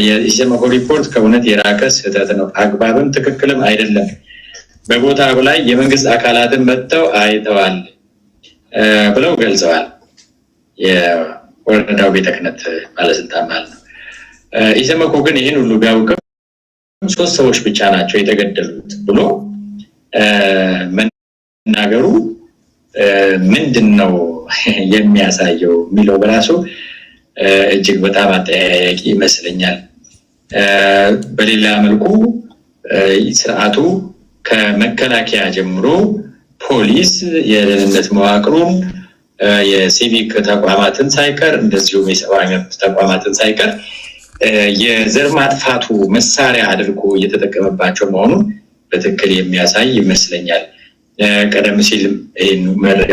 የኢሰመኮ ሪፖርት ከእውነት የራቀ ስህተት ነው፣ አግባብም ትክክልም አይደለም። በቦታው ላይ የመንግስት አካላትን መጥተው አይተዋል ብለው ገልጸዋል። የወረዳው ቤተ ክህነት ባለስልጣን ማለት ነው። ኢሰመኮ ግን ይሄን ሁሉ ቢያውቅም 3 ሰዎች ብቻ ናቸው የተገደሉት ብሎ መናገሩ ምንድነው የሚያሳየው የሚለው በራሱ እጅግ በጣም አጠያያቂ ይመስለኛል። በሌላ መልኩ ስርዓቱ ከመከላከያ ጀምሮ ፖሊስ፣ የደህንነት መዋቅሩን፣ የሲቪክ ተቋማትን ሳይቀር እንደዚሁም የሰብአዊ መብት ተቋማትን ሳይቀር የዘር ማጥፋቱ መሳሪያ አድርጎ እየተጠቀመባቸው መሆኑን በትክክል የሚያሳይ ይመስለኛል። ቀደም ሲል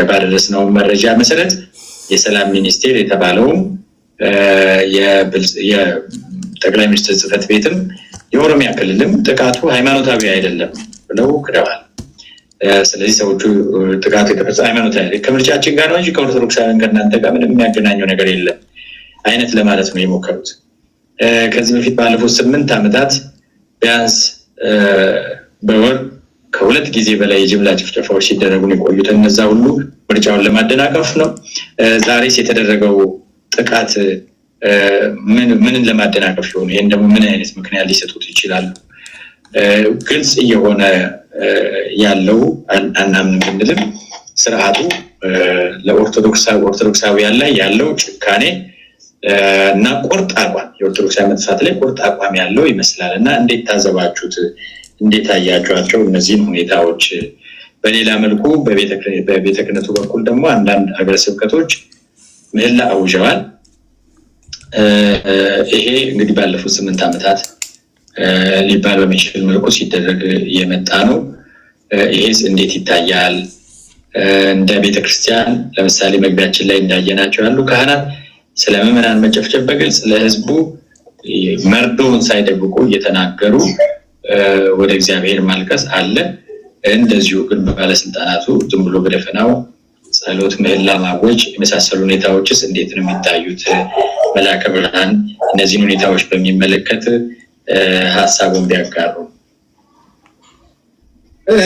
ባደረስነው መረጃ መሰረት የሰላም ሚኒስቴር የተባለውም የጠቅላይ ሚኒስትር ጽሕፈት ቤትም የኦሮሚያ ክልልም ጥቃቱ ሃይማኖታዊ አይደለም ብለው ክደዋል። ስለዚህ ሰዎቹ ጥቃቱ የተፈጸመው ሃይማኖታዊ ከምርጫችን ጋር ነው እንጂ ከኦርቶዶክሳውያን ከእናንተ ጋር ምንም የሚያገናኘው ነገር የለም አይነት ለማለት ነው የሞከሩት። ከዚህ በፊት ባለፉት 8 ዓመታት ቢያንስ በወር ከ2 ጊዜ በላይ የጅምላ ጭፍጨፋዎች ሲደረጉ የቆዩት እነዛ ሁሉ ምርጫውን ለማደናቀፍ ነው። ዛሬስ የተደረገው ጥቃት ምንን ለማደናቀፍ ይሆን? ይሄን ደግሞ ምን አይነት ምክንያት ሊሰጡት ይችላሉ? ግልጽ እየሆነ ያለው አናምን ብንልም ስርዓቱ ለኦርቶዶክሳውያን ላይ ያለው ጭካኔ እና ቁርጥ አቋም የኦርቶዶክሳዊ መጥፋት ላይ ቁርጥ አቋም ያለው ይመስላል። እና እንዴት ታዘባችሁት? እንዴት አያችኋቸው እነዚህን ሁኔታዎች? በሌላ መልኩ በቤተ ክህነቱ በኩል ደግሞ አንዳንድ ሀገረ ስብከቶች ምህላ አውጀዋል። ይሄ እንግዲህ ባለፉት 8 ዓመታት ሊባል በሚችል መልኩ ሲደረግ የመጣ ነው። ይሄስ እንዴት ይታያል? እንደ ቤተክርስቲያን ለምሳሌ መግቢያችን ላይ እንዳየናቸው ያሉ ካህናት ስለ ምዕመናን መጨፍጨፍ በግልጽ ለህዝቡ መርዶውን ሳይደብቁ እየተናገሩ ወደ እግዚአብሔር ማልቀስ አለ። እንደዚሁ ግን ባለስልጣናቱ ዝም ብሎ በደፈናው ጸሎት፣ ምህላ ማወጅ የመሳሰሉ ሁኔታዎችስ እንዴት ነው የሚታዩት? መልአከ ብርሃን እነዚህን ሁኔታዎች በሚመለከት ሀሳቡን ቢያጋሩ።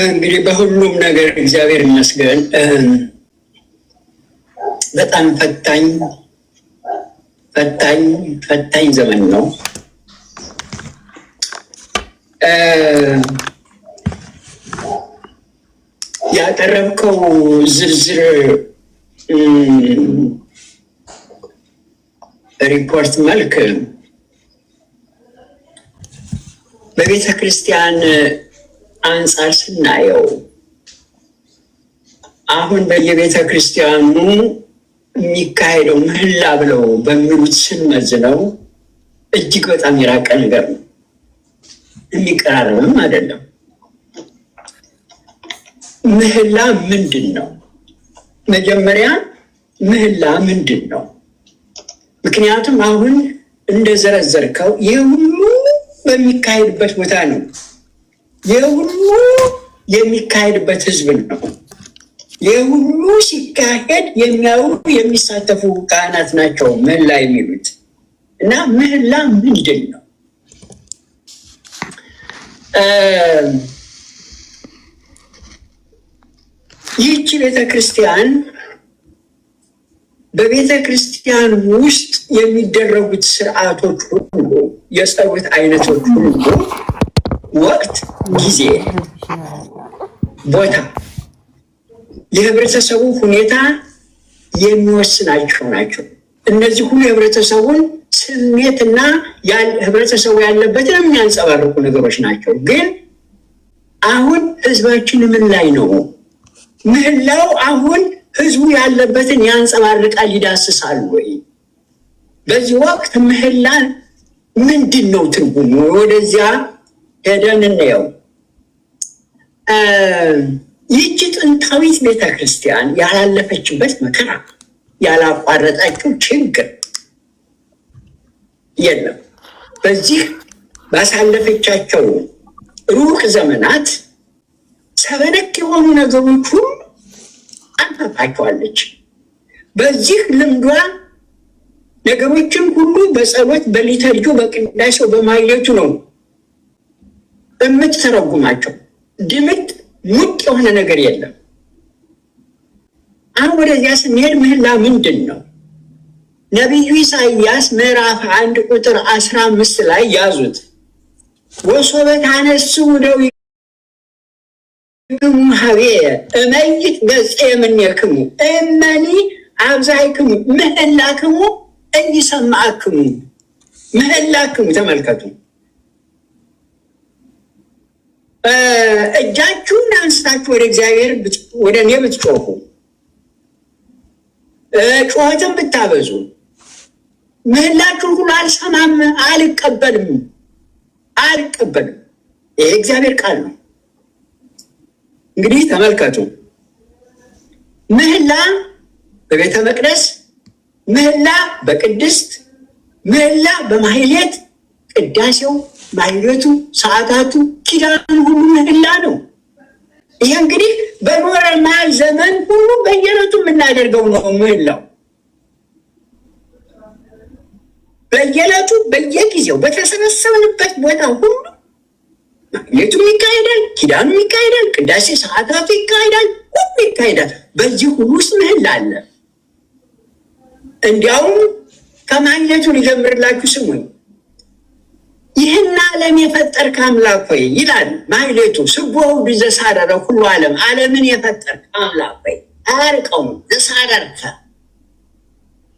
እንግዲህ በሁሉም ነገር እግዚአብሔር ይመስገን በጣም ፈታኝ ዘመን ነው። ያቀረብከው ዝርዝር ሪፖርት መልክ በቤተ ክርስቲያን አንጻር ስናየው አሁን በየቤተ ክርስቲያኑ የሚካሄደው ምህላ ብለው በሚሉት ስንመዝነው እጅግ በጣም የራቀ ነገር ነው። የሚቀራረብም አይደለም። ምህላ ምንድን ነው? መጀመሪያ ምህላ ምንድን ነው? ምክንያቱም አሁን እንደዘረዘርከው ይህ ሁሉ በሚካሄድበት ቦታ ነው። ይህ ሁሉ የሚካሄድበት ህዝብ ነው። ይህ ሁሉ ሲካሄድ የሚያዩ የሚሳተፉ ካህናት ናቸው ምህላ የሚሉት እና ምህላ ምንድን ነው? ይህቺ ቤተክርስቲያን በቤተ ክርስቲያን ውስጥ የሚደረጉት ስርዓቶች ሁሉ የጸሎት አይነቶች ሁሉ ወቅት፣ ጊዜ፣ ቦታ፣ የህብረተሰቡ ሁኔታ የሚወስናቸው ናቸው። እነዚህ ሁሉ የህብረተሰቡን ስሜትና ህብረተሰቡ ያለበትን የሚያንጸባርቁ ነገሮች ናቸው። ግን አሁን ህዝባችን ምን ላይ ነው? ምህላው አሁን ህዝቡ ያለበትን ያንጸባርቃል፣ ይዳስሳል ወይ? በዚህ ወቅት ምህላ ምንድን ነው ትርጉሙ? ወደዚያ ሄደን እንየው። ይህች ጥንታዊት ቤተክርስቲያን ያላለፈችበት መከራ፣ ያላቋረጠችው ችግር የለም። በዚህ ባሳለፈቻቸው ሩቅ ዘመናት ሰበነክ የሆኑ ነገሮች ሁሉ አልፋባቸዋለች። በዚህ ልምዷ ነገሮችን ሁሉ በጸሎት በሊተርጂው በቅዳሴው በማህሌቱ ነው የምትተረጉማቸው። ድምጥ ሙጥ የሆነ ነገር የለም። አሁን ወደዚያ ስንሄድ ምህላ ምንድን ነው? ነቢዩ ኢሳይያስ ምዕራፍ 1 ቁጥር 15 ላይ ያዙት። ወሶበ ታነስኡ እደዊክሙ ኀቤየ እመይት ገጼ እምኔክሙ እመኒ አብዛይክሙ ምህላክሙ ኢይሰማዕክሙ። ምህላክሙ ተመልከቱ። እጃችሁን አንስታችሁ ወደ እግዚአብሔር ወደ እኔ ብትጮኹ ጩኸትን ብታበዙ ምህላችሁን ሁሉ አልሰማም፣ አልቀበልም። ይሄ እግዚአብሔር ቃል ነው። እንግዲህ ተመልከቱ። ምህላ በቤተ መቅደስ፣ ምህላ በቅድስት፣ ምህላ በማህሌት፣ ቅዳሴው፣ ማህሌቱ፣ ሰዓታቱ፣ ኪዳኑ ሁሉ ምህላ ነው። ይህ እንግዲህ በኖርማል ዘመን ሁሉ በየዕለቱ የምናደርገው ነው። ምህላው በየዕለቱ በየጊዜው በተሰበሰብንበት ቦታ ሁሉ ማህሌቱም ይካሄዳል፣ ኪዳኑም ይካሄዳል፣ ቅዳሴ ሰዓታቱ ይካሄዳል፣ ሁሉ ይካሄዳል። በዚህ ሁሉ ውስጥ ምህላ አለ። እንዲያውም ከማህሌቱ ሊጀምርላችሁ ስሙኝ። ይህን ዓለም የፈጠርክ አምላክ ሆይ ይላል ማህሌቱ። ስቡሕ ዘሳረረ ሁሉ ዓለምን የፈጠርክ አምላክ ሆይ አያርቀውም ዘሳረርከ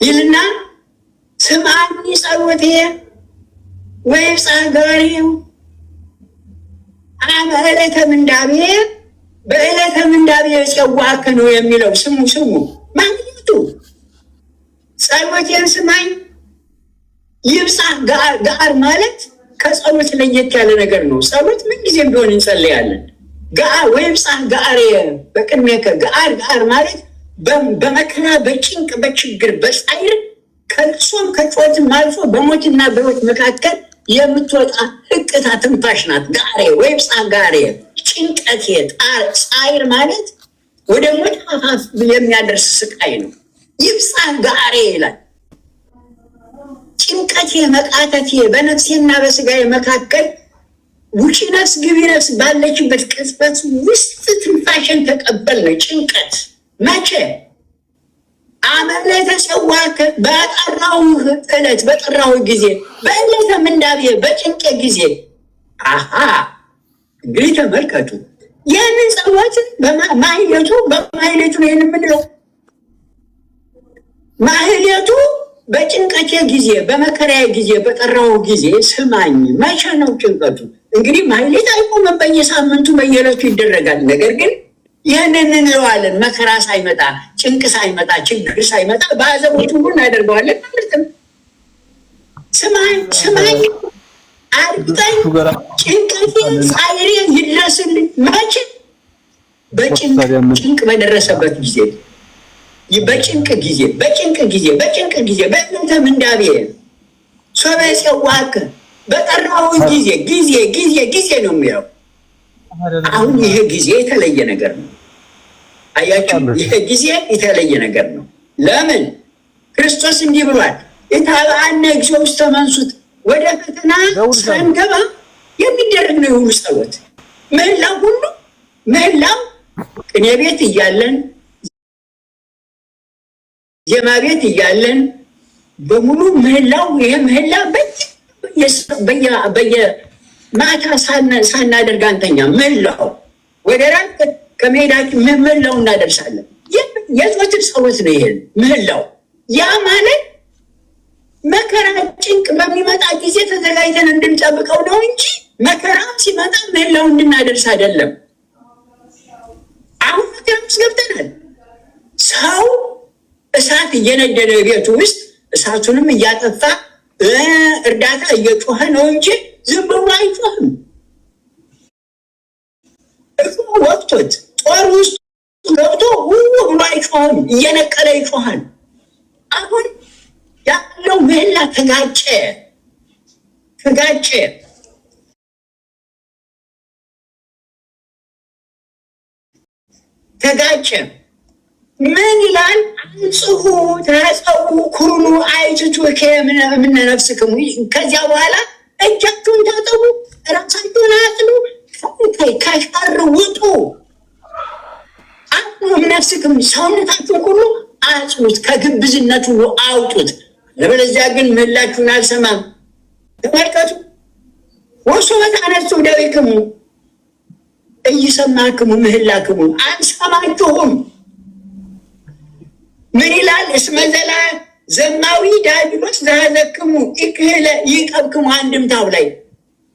ይልና ስምዐኒ ጸሎትየ ወይብጽሕ ገበሬሁ አመ ዕለተ ምንዳቤ በዕለተ ምንዳቤ የጸዋዕከ ነው የሚለው። ስሙ ማህሌቱ ጸሎቴን ስማኝ። ይብጽሕ ገአር ማለት ከጸሎት ለየት ያለ ነገር ነው። ጸሎት ምን ጊዜም ቢሆን እንጸልያለን። ገአር ወይብጽሕ ገአርየ በቅድሜከ ገአር ማለት በመከራ በጭንቅ በችግር በጻይር ከልቅሶም ከጩኸትም አልፎ በሞትና በሕይወት መካከል የምትወጣ ህቅታ ትንፋሽ ናት። ገአርየ ወይብጽሕ ገአርየ ጭንቀት ጻይር ማለት ወደ ሞት አፋፍ የሚያደርስ ስቃይ ነው። ይብጽሕ ገአርየ ይላል። ጭንቀቴ መቃተቴ በነፍሴና በስጋዬ መካከል ውጪ ነፍስ ግቢ ነፍስ ባለችበት ቅጽበት ውስጥ ትንፋሽን ተቀበል ነው ጭንቀት። መቼ? አመ ዕለተ ጸዋዕከ በጠራሁህ ዕለት በጠራሁህ ጊዜ በዕለተ ምንዳቤ በጭንቄ ጊዜ። አሃ እንግዲህ ተመልከቱ። ይህንን ጸሎትን በማህሌቱ ነው ይህን የምንለው። ማህሌቱ በጭንቀቴ ጊዜ በመከራዬ ጊዜ በጠራው ጊዜ ስማኝ። መቼ ነው ጭንቀቱ? እንግዲህ ማህሌት አይቆምም፣ በየሳምንቱ በየዕለቱ ይደረጋል። ነገር ግን ይህንን እንለዋለን። መከራ ሳይመጣ ጭንቅ ሳይመጣ ችግር ሳይመጣ በአዘቦት ሁሉ እናደርገዋለን ማለት ነው። ስማኝ አድምጠኝ፣ ጭንቀቴ ጻይሬ ይድረስልኝ። መቼ? ጭንቅ በደረሰበት ጊዜ በጭንቅ ጊዜ በዕለተ ምንዳቤ ሶበ ጸዋዕከ በጠራው ጊዜ ነው የሚለው። አሁን ይሄ ጊዜ የተለየ ነገር ነው። አያችሁ፣ ይሄ ጊዜ የተለየ ነገር ነው። ለምን? ክርስቶስ እንዲህ ብሏል፣ ኢታብአነ እግዚኦ ውስተ መንሱት፣ ወደ ፈተና ሳንገባ የሚደረግ ነው የሁሉ ጸሎት። ምህላው ቅኔ ቤት እያለን ዜማ ቤት እያለን በሙሉ ምህላው ይሄ ምህላ በየማታ ሳናደርግ አንተኛ ምህላው ወደ ራቅ ከመሄዳችን ምህላው እናደርሳለን። የዘወትር ጸሎት ነው ይሄ ምህላው። ያ ማለት መከራ ጭንቅ በሚመጣ ጊዜ ተዘጋጅተን እንድንጠብቀው ነው እንጂ መከራ ሲመጣ ምህላው እንድናደርስ አይደለም። አሁን መከራ ውስጥ ገብተናል። ሰው እሳት እየነደደ ቤቱ ውስጥ እሳቱንም እያጠፋ እርዳታ እየጮኸ ነው እንጂ ዝም ብሎ አይጮህም። ወቅቶት ጦር ውስጥ ገብቶ ብሎ አይጮህም፣ እየነቀለ ይጮሃል። አሁን ያለው ምህላ ተጋጨ። ምን ይላል? አንጽሁ ተጸው ኩኑ አይትቱ ከምን ነፍስክሙ። ከዚያ በኋላ እጃችሁን ታጠቡ፣ ራሳችሁን አጽዱ፣ ከሸር ውጡ። አሁን ነፍስክሙ ሰውነታችሁን ሁሉ አጽዱት፣ ከግብዝነት ሁሉ አውጡት። ለበለዚያ ግን ምላችሁን አልሰማም። ተመልከቱ። ወሶበት አነሱ ደዊክሙ እይሰማክሙ ምህላክሙ። አንሰማችሁም። ምን ይላል? እስመ ዘላ ዘማዊ ዲያብሎስ ዘሀዘክሙ ኢክህለ ይቀብክሙ። አንድምታው ላይ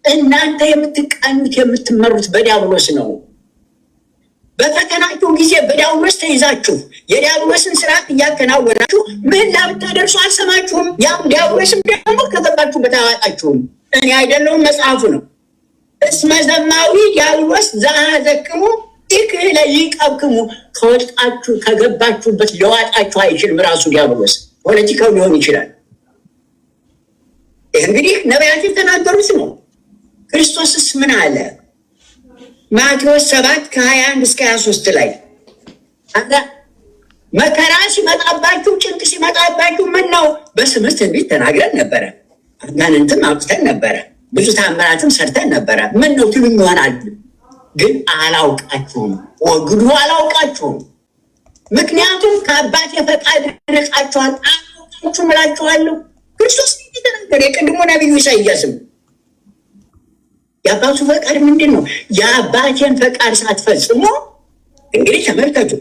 እናንተ የምትቃኙት የምትመሩት በዲያብሎስ ነው። በፈተናችሁ ጊዜ በዲያብሎስ ተይዛችሁ የዲያብሎስን ስርዓት እያከናወናችሁ ምህላ ብታደርሱ አልሰማችሁም። ያም ዲያብሎስም ደግሞ ከገባችሁበት አያወጣችሁም። እኔ አይደለሁም፣ መጽሐፉ ነው። እስመ ዘማዊ ዲያብሎስ ዘሀዘክሙ ኢክህለ ይቀብክሙ። ከወጣችሁ ከገባችሁበት ሊዋጣችሁ አይችልም። ራሱ ዲያብሎስ ፖለቲካው ሊሆን ይችላል። ይህ እንግዲህ ነቢያት የተናገሩት ነው። ክርስቶስስ ምን አለ? ማቴዎስ 7 ከ21 እስከ 23 ላይ መከራ ሲመጣባችሁ ጭንቅ ሲመጣባችሁ ምን ነው በስምህ ትንቢት ተናግረን ነበረ፣ አጋንንትም አውጥተን ነበረ፣ ብዙ ታምራትም ሰርተን ነበረ፣ ምን ነው ትሉኝ ይሆናል። ግን አላውቃችሁም፣ ወግዱ አላውቃችሁም። ምክንያቱም ከአባቴ ፈቃድ ርቃችኋል፣ አላውቃችሁም እላችኋለሁ። ክርስቶስ የተናገረ የቅድሞ ነቢዩ ኢሳይያስም የአባቱ ፈቃድ ምንድን ነው? የአባቴን ፈቃድ ሳትፈጽሙ እንግዲህ ተመልከቱ።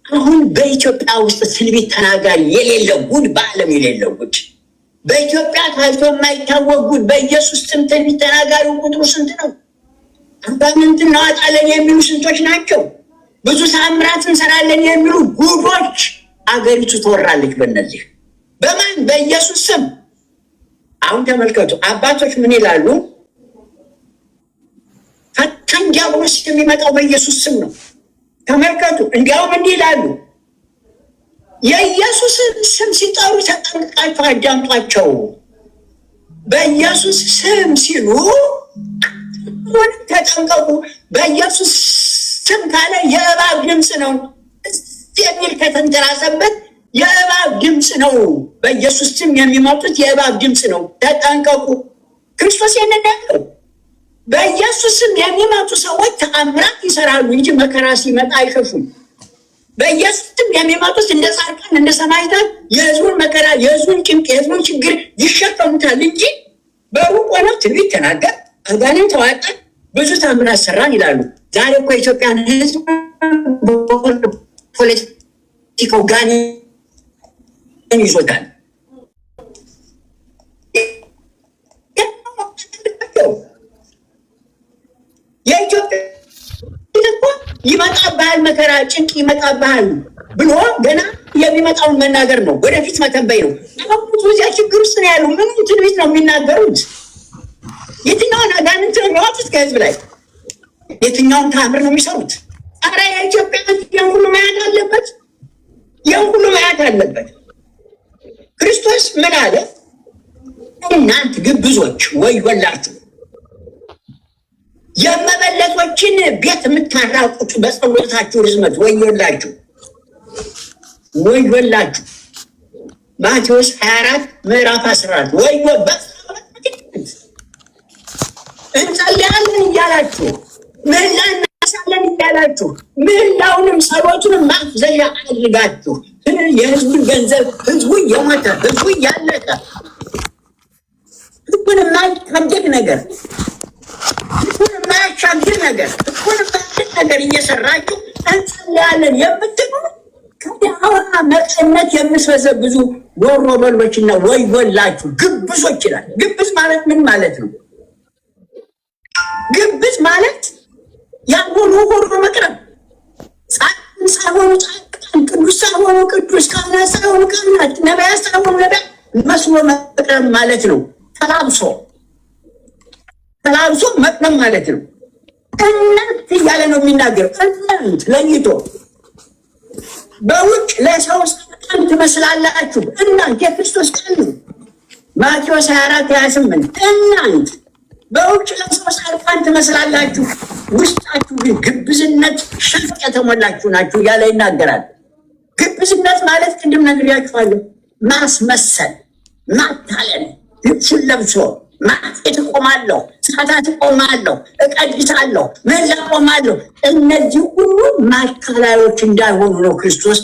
አሁን በኢትዮጵያ ውስጥ ትንቢት ተናጋሪ የሌለው ጉድ፣ በዓለም የሌለው ጉድ፣ በኢትዮጵያ ታይቶ የማይታወቅ ጉድ። በኢየሱስ ስም ትንቢት ተናጋሪው ቁጥሩ ስንት ነው? አጋንንት እናወጣለን የሚሉ ስንቶች ናቸው? ብዙ ታምራት እንሰራለን የሚሉ ጉዶች አገሪቱ ትወራለች። በእነዚህ በማን? በኢየሱስ ስም። አሁን ተመልከቱ። አባቶች ምን ይላሉ? ፈታኝ ዲያብሎስ የሚመጣው በኢየሱስ ስም ነው። ተመልከቱ። እንዲያውም እንዲህ ይላሉ፣ የኢየሱስን ስም ሲጠሩ ተጠንቅቃችሁ አዳምጧቸው። በኢየሱስ ስም ሲሉ ተጠንቀቁ። በኢየሱስ ስም ካለ የእባብ ድምፅ ነው የሚል ከተንተራሰበት የእባብ ድምፅ ነው። በኢየሱስ ስም የሚመጡት የእባብ ድምፅ ነው። ተጠንቀቁ። ክርስቶስ ያነዳለው በኢየሱስ ስም የሚመጡ ሰዎች ተአምራት ይሰራሉ እንጂ መከራ ሲመጣ አይሸሹም። በኢየሱስ ስም የሚመጡት እንደ ጻድቃን እንደ ሰማዕታት የሕዝቡን መከራ፣ የሕዝቡን ጭንቅ፣ የሕዝቡን ችግር ይሸከሙታል እንጂ በሩቅ ሆነው ትንቢት ተናገር፣ አጋንንት ተዋጠ፣ ብዙ ተአምራት ሰራን ይላሉ። ዛሬ እኮ የኢትዮጵያን ሕዝብ ፖለቲካው ጋኔን ይዞታል። የኢትዮጵያ እኮ ይመጣብሃል፣ መከራ ጭንቅ ይመጣብሃል ብሎ ገና የሚመጣውን መናገር ነው፣ ወደፊት መተንበይ ነው። አሁን እዚያ ችግር ውስጥ ነው ያሉ። ምን ትንቢት ነው የሚናገሩት? የትኛውን አጋንንት ነው የሚያወጡት ከህዝብ ላይ? የትኛውን ታምር ነው የሚሰሩት? ኧረ የኢትዮጵያ ይህን ሁሉ ማየት አለበት፣ ይህን ሁሉ ማየት አለበት። ክርስቶስ ምን አለ? እናንት ግብዞች ወዮላችሁ፣ የመበለቶችን ቤት የምታራቁት በጸሎታችሁ ርዝመት ወዮላችሁ፣ ወዮላችሁ። ማቴዎስ 24 ምዕራፍ 14 ወዮ እንጸልያለን እያላችሁ ምህላ እናሳለን እያላችሁ ምህላውንም ጸሎቱንም ማፍዘዣ አድርጋችሁ የህዝቡን ገንዘብ፣ ህዝቡ የሞተ ህዝቡ ያለቀ ህዝቡን የማይታደግ ነገር የማያሻግር ነገር ነገር እየሰራችሁ እንጸልያለን የምትሉ ከዲያውና መቀነት የምትበዘብዙ ዶሮ በሎችና ወዮላችሁ ግብዞች ይላል። ግብዝ ማለት ምን ማለት ነው? ግብዝ ማለት ያልሆኑ ሆኖ መቅረብ፣ ጻድቃን ሳይሆኑ ጻድቃን፣ ቅዱስ ሳይሆኑ ቅዱስ፣ ካህናት ሳይሆኑ ካህናት፣ ነቢያት ሳይሆኑ ነቢያት መስሎ መቅረብ ማለት ነው። ተላብሶ መቅረብ ማለት ነው። እናንት እያለ ነው የሚናገር። እናንት ለይቶ በውጭ ለሰው ጻድቃን ትመስላላችሁ። እናንት የክርስቶስ ቃል ነው። ማቴዎስ 24 28 እናንት በውጭ ለሰው ጻድቃን ግብዝነት ማለት ቅድም ነግሬያችኋለሁ፣ ማስመሰል፣ ማታለል፣ ልብሱን ለብሶ ማቄት እቆማለሁ፣ ሰዓታት እቆማለሁ፣ እቀድሳለሁ፣ መላ እቆማለሁ። እነዚህ ሁሉ ማታለያዎች እንዳይሆኑ ነው ክርስቶስ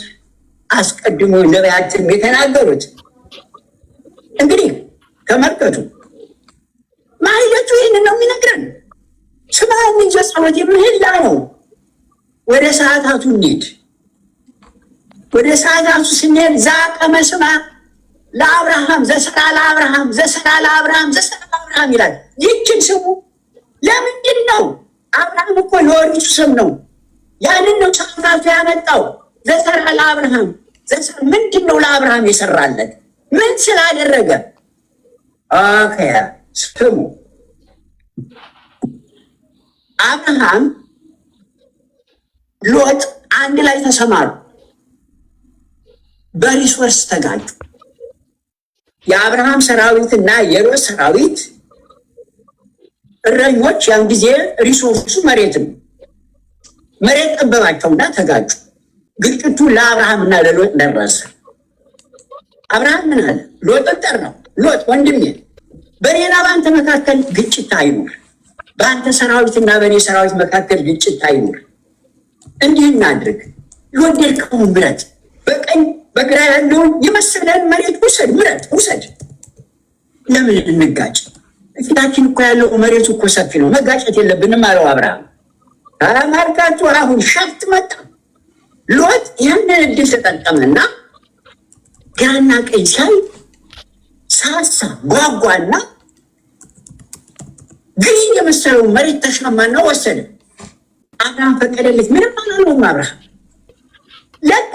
አስቀድሞ ነቢያትም የተናገሩት። እንግዲህ ተመልከቱ፣ ማይለቱ ይህንን ነው የሚነግረን። ስምዐኒ ዘጸሎት ምህላ ነው። ወደ ሰዓታቱ እንሂድ። ወደ ሰዓታቱ ስንሄድ ዛቀመ ስማ ለአብርሃም ዘሰራ ለአብርሃም ዘሰራ ለአብርሃም ዘሰራ ለአብርሃም ይላል። ይህችን ስሙ። ለምንድን ነው? አብርሃም እኮ የወሪቱ ስም ነው። ያንን ነው ሰዓታቱ ያመጣው። ዘሰራ ለአብርሃም ዘሰራ ምንድን ነው ለአብርሃም የሰራለት? ምን ስላደረገ? ኦኬ ስሙ። አብርሃም ሎጥ አንድ ላይ ተሰማሩ፣ በሪሶርስ ተጋጩ። የአብርሃም ሰራዊት እና የሎጥ ሰራዊት እረኞች ያን ጊዜ ሪሶርሱ መሬት ነው። መሬት ጠበባቸውና ተጋጩ። ግጭቱ ለአብርሃም እና ለሎጥ ደረሰ። አብርሃም ምን አለ? ሎጥን ጠራው። ሎጥ ወንድሜ፣ በእኔና በአንተ መካከል ግጭት አይኑር፣ በአንተ ሰራዊትና በእኔ ሰራዊት መካከል ግጭት አይኑር። እንዲህ እናድርግ፣ የወደድከውን ምረጥ፣ በቀኝ በግራ ያለውን የመሰለን መሬት ውሰድ፣ ምረጥ፣ ውሰድ። ለምን እንጋጭ? ፊታችን እኮ ያለው መሬቱ እኮ ሰፊ ነው፣ መጋጨት የለብንም አለው አብርሃም። ተመልከቱ፣ አሁን ሸፍት መጣ። ሎጥ ያንን እድል ተጠቀመና ግራና ቀኝ ሳይ ሳሳ ጓጓና ግሪን የመሰለው መሬት ተሻማና ወሰደ። አብርሃም ፈቀደለት። ምንም አላለውም አብርሃም። ለካ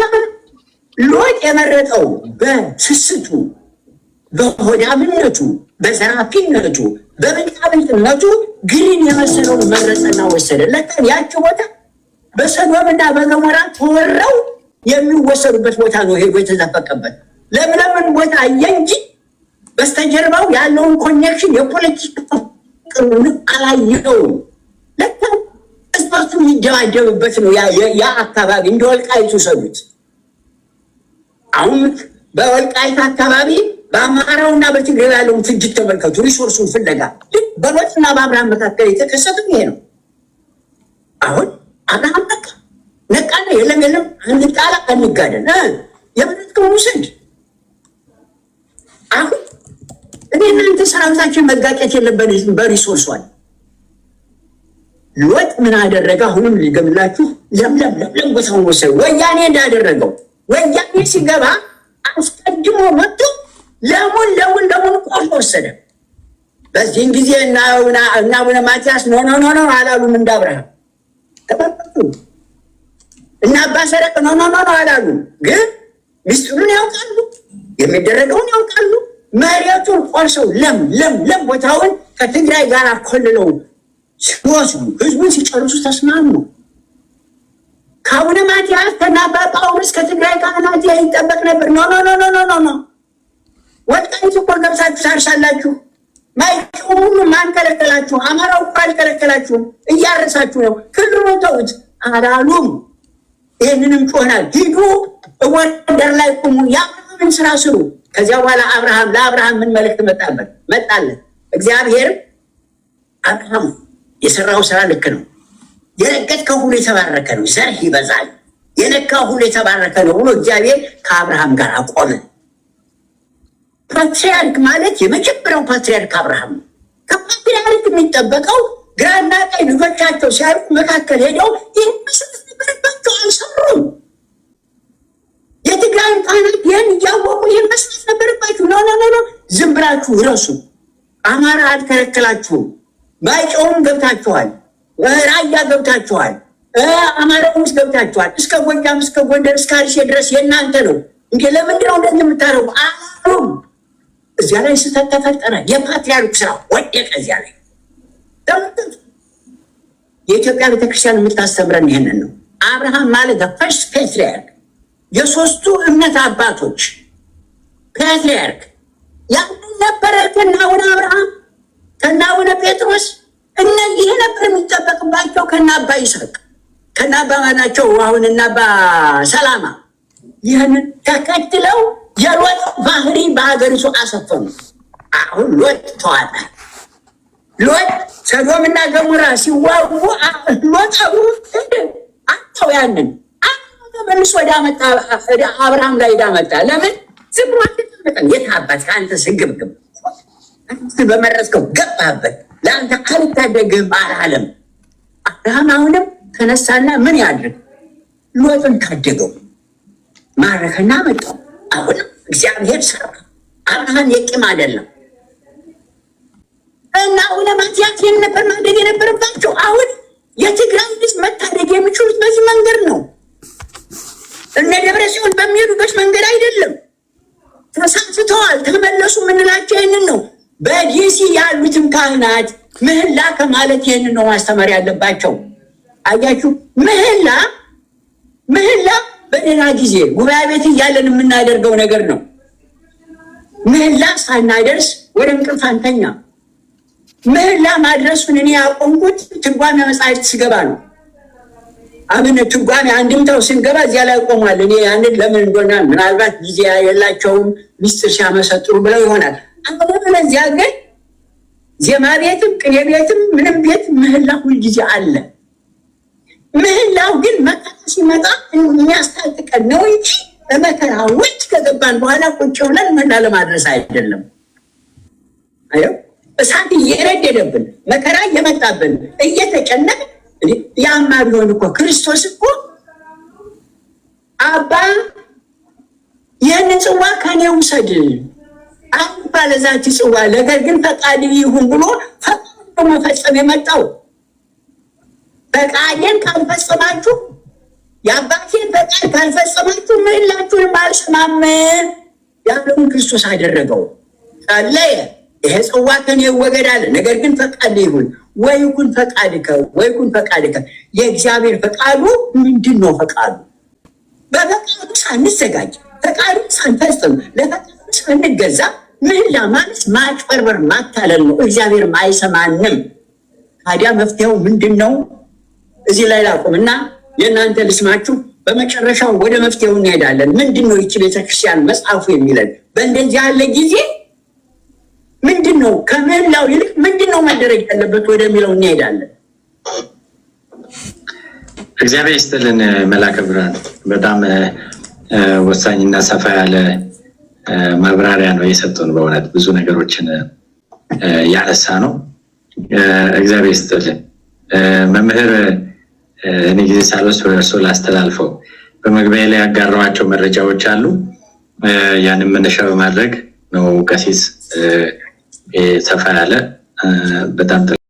ሎጥ የመረጠው በስስቱ፣ በሆዳምነቱ፣ በዘራፊነቱ፣ በብልጣብልጥነቱ ግሪን የመሰለውን መረጠና ወሰደ። ለካ ያቺ ቦታ በሰዶምና በገሞራ ተወረው የሚወሰዱበት ቦታ ነው ሄዶ የተዘፈቀበት። ለምለምን ቦታ አየ እንጂ በስተጀርባው ያለውን ኮኔክሽን የፖለቲካ አላየውም። ለካ እስፓርቱ የሚደባደብበት ነው ያ አካባቢ። እንደ ወልቃይት ውሰዱት። አሁን በወልቃይት አካባቢ በአማራውና በትግራይ ያለውን ፍጅት ተመልከቱ። ሪሶርሱን ፍለጋ በሎጥና በአብርሃም መካከል የተከሰተው ይሄ ነው። አሁን አብርሃም ነቃና የለም አንድ ቃል አንጋደል የመረጥከውን ውሰድ። አሁን እኔ እናንተ ሰራዊታችን መጋጨት የለብንም በሪሶርሷል። ሎጥ ምን አደረገ? አሁንም ሊገምላችሁ ለምለም ቦታውን ወሰደ። ወያኔ እንዳደረገው ወያኔ ሲገባ አስቀድሞ መጥቶ ለሙን ቆርጦ ወሰደ። በዚህን ጊዜ እና አቡነ ማትያስ ኖ አላሉም። እንደ አብርሃም ተመልከቱ። እና አባ ሰረቅ ኖ አላሉም። ግን ሚስጥሩን ያውቃሉ፣ የሚደረገውን ያውቃሉ። መሬቱን ቆርሰው ለም ቦታውን ከትግራይ ጋር ኮልለው ሲወስዱ ህዝቡን ሲጨርሱ ተስማሙ። ከአቡነ ማትያስ ከአባ ጳውሎስ ከትግራይ ካህናት ይጠበቅ ነበር። ኖ ወልቃይት እኮ ገብታችሁ ታርሳላችሁ። ማይጨው ሁሉ ማን ከለከላችሁ? አማራው እኮ አልከለከላችሁም፣ እያረሳችሁ ነው። ክልሉን ተውት አላሉም። ይህንንም ጮናል። ሂዱ ወንደር ላይ ቁሙ፣ የአብርሃምን ስራ ስሩ። ከዚያ በኋላ ለአብርሃም ምን መልእክት መጣለት? እግዚአብሔር አብርሃም የሰራው ስራ ልክ ነው፣ የረገጥከው ሁሉ የተባረከ ነው፣ ዘርህ ይበዛል፣ የነካው ሁሉ የተባረከ ነው ብሎ እግዚአብሔር ከአብርሃም ጋር አቆመ። ፓትሪያርክ ማለት የመጀመሪያው ፓትሪያርክ አብርሃም ነው። ከፓትሪያርክ የሚጠበቀው ግራና ቀኝ ልጆቻቸው ሲያልቁ መካከል ሄደው ይህን መስራት ነበረባቸው፣ አልሰሩም። የትግራይ ካህናት ይህን እያወቁ ይህን መስራት ነበረባችሁ። ኖ ዝም ብላችሁ ረሱ። አማራ አልከለከላችሁም። ባይጨውም ገብታችኋል፣ ራያ ገብታችኋል፣ አማራ ውስጥ ገብታችኋል። እስከ ጎጃም እስከ ጎንደር እስከ አርሴ ድረስ የእናንተ ነው። እንዴ ለምንድን ነው እንደዚህ የምታደርጉ? አሁን እዚያ ላይ ስህተት ተፈጠረ። የፓትሪያርክ ስራ ወደቀ። እዚያ ላይ የኢትዮጵያ ቤተክርስቲያን የምታስተምረን ይህንን ነው። አብርሃም ማለት ፈርስት ፓትሪያርክ፣ የሶስቱ እምነት አባቶች ፓትሪያርክ ያንን ነበረ። ከናቡነ አብርሃም ከናቡነ ጴጥሮስ እነዚህ ነበር የሚጠበቅባቸው። ከናባ ይስሐቅ ከናባ ማናቸው አሁን እናባ ሰላማ ይህንን ተከትለው የሎጥ ባህሪ በሀገሪቱ አሰፈኑ። አሁን ሎጥ ተዋጠ። ሎጥ ሰዶምና ገሞራ ሲዋጉ ሎጥ አጣው። ያንን መልሶ ወደ አብርሃም ላይ ዳመጣ። ለምን ዝም ማለት የታባት ከአንተ ስግብግብ በመረስከው ገባበት ለአንተ አልታደግህም አልዓለም። አብርሃም አሁንም ተነሳና ምን ያድርግ? ሎጥን ታደገው፣ ማረከና መጣው። አሁንም እግዚአብሔር ሰራ። አብርሃም የቂም አይደለም እና አሁንም አትያት ነበር ማደግ የነበረባቸው። አሁን የትግራይ ልጅ መታደግ የሚችሉት በዚህ መንገድ ነው። እነ ደብረ ጽዮን በሚሄዱበት መንገድ አይደለም። ተሳስተዋል፣ ተመለሱ የምንላቸው ይህንን ነው። በዲሲ ያሉትም ካህናት ምህላ ከማለት ይህንን ነው ማስተማር ያለባቸው። አያችሁ፣ ምህላ በደህና ጊዜ ጉባኤ ቤት እያለን የምናደርገው ነገር ነው። ምህላ ሳናደርስ ወደ እንቅልፍ አንተኛ። ምህላ ማድረሱን እኔ ያቆምኩት ትርጓሜ መጽሐፍት ስገባ ነው። አብነት ትርጓሜ አንድምታው ስንገባ እዚያ ላይ ቆሟል። እኔ ያንን ለምን እንደሆነ ምናልባት ጊዜ የላቸውም ሚስጥር ሲያመሰጥሩ ብለው ይሆናል። አሁን እዚያ ግን ዜማ ቤትም ቅኔ ቤትም ምንም ቤት ምህላ ሁልጊዜ አለ። ምህላው ግን መከራ ሲመጣ የሚያስታጥቀን ነው እንጂ በመከራ ውጭ ከገባን በኋላ ቁጭ ብለን ምህላ ለማድረስ አይደለም። አዮ እሳት እየረደደብን መከራ እየመጣብን እየተጨነቅ ያማ ቢሆን እኮ ክርስቶስ እኮ አባ ይህንን ጽዋ ከኔ ውሰድ አባ ለዛች ጽዋ ነገር ግን ፈቃድ ይሁን ብሎ ፈቃድ መፈጸም የመጣው። ፈቃዴን ካልፈጸማችሁ የአባቴን ፈቃድ ካልፈጸማችሁ ምህላችሁን አልሰማም ያለውን ክርስቶስ አደረገው። ጸለየ፣ ይሄ ጽዋ ከኔ ይወገዳል፣ ነገር ግን ፈቃድ ይሁን። ወይኩን ፈቃድከ ወይኩን ፈቃድከ። የእግዚአብሔር ፈቃዱ ምንድን ነው? ፈቃዱ በፈቃዱ ሳንዘጋጅ ፈቃዱ ሳንፈጽም ለፈቃዱ ሳንገዛ ምህላ ማለት ማጭበርበር ማታለል ነው። እግዚአብሔርም አይሰማንም። ታዲያ መፍትሄው ምንድን ነው? እዚህ ላይ ላቁምና የእናንተ ልስማችሁ። በመጨረሻው ወደ መፍትሄው እንሄዳለን። ምንድን ነው ይቺ ቤተክርስቲያን መጽሐፉ የሚለን? በእንደዚህ ያለ ጊዜ ምንድን ነው ከምህላው ይልቅ ምንድን ነው መደረግ ያለበት ወደሚለው እንሄዳለን። እግዚአብሔር ይስጥልን መላከ ብርሃን። በጣም ወሳኝና ሰፋ ያለ ማብራሪያ ነው የሰጡን። በእውነት ብዙ ነገሮችን ያነሳ ነው። እግዚአብሔር ይስጥልን መምህር። እኔ ጊዜ ሳልወስድ ወደ እርሶ ላስተላልፈው። በመግቢያ ላይ ያጋራኋቸው መረጃዎች አሉ። ያንን መነሻ በማድረግ ነው ቀሲስ ሰፋ ያለ በጣም